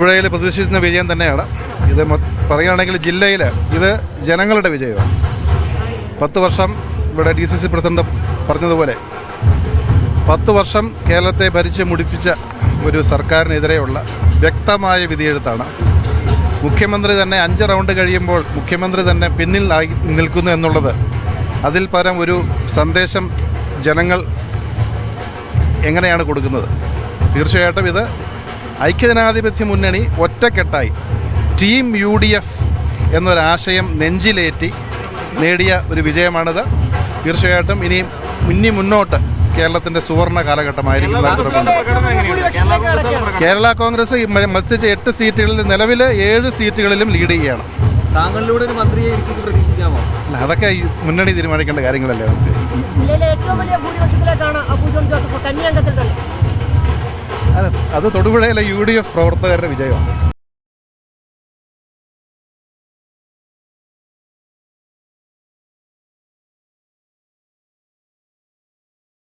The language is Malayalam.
തൊടുപുഴയിൽ പ്രതീക്ഷിക്കുന്ന വിജയം തന്നെയാണ്. ഇത് പറയുകയാണെങ്കിൽ ജില്ലയിൽ ഇത് ജനങ്ങളുടെ വിജയമാണ്. 10 വർഷം ഇവിടെ DCC പ്രസിഡന്റ് പറഞ്ഞതുപോലെ 10 വർഷം കേരളത്തെ ഭരിച്ച് മുടിപ്പിച്ച ഒരു സർക്കാരിനെതിരെയുള്ള വ്യക്തമായ വിധിയെഴുത്താണ്. മുഖ്യമന്ത്രി തന്നെ 5 റൗണ്ട് കഴിയുമ്പോൾ മുഖ്യമന്ത്രി തന്നെ പിന്നിൽ നിൽക്കുന്നു എന്നുള്ളത്, അതിൽ പരം ഒരു സന്ദേശം ജനങ്ങൾ എങ്ങനെയാണ് കൊടുക്കുന്നത്? തീർച്ചയായിട്ടും ഇത് ഐക്യജനാധിപത്യ മുന്നണി ഒറ്റക്കെട്ടായി ടീം UDF എന്നൊരാശയം നെഞ്ചിലേറ്റി നേടിയ ഒരു വിജയമാണിത്. തീർച്ചയായിട്ടും ഇനി മുന്നോട്ട് കേരളത്തിൻ്റെ സുവർണ കാലഘട്ടമായിരിക്കും. കേരള കോൺഗ്രസ് മത്സരിച്ച 8 സീറ്റുകളിൽ നിലവിൽ 7 സീറ്റുകളിലും ലീഡ് ചെയ്യുകയാണ്. അതൊക്കെ മുന്നണി തീരുമാനിക്കേണ്ട കാര്യങ്ങളല്ലേ. അത് തൊടുപുഴയിലെ UDF പ്രവർത്തകരുടെ വിജയമാണ്.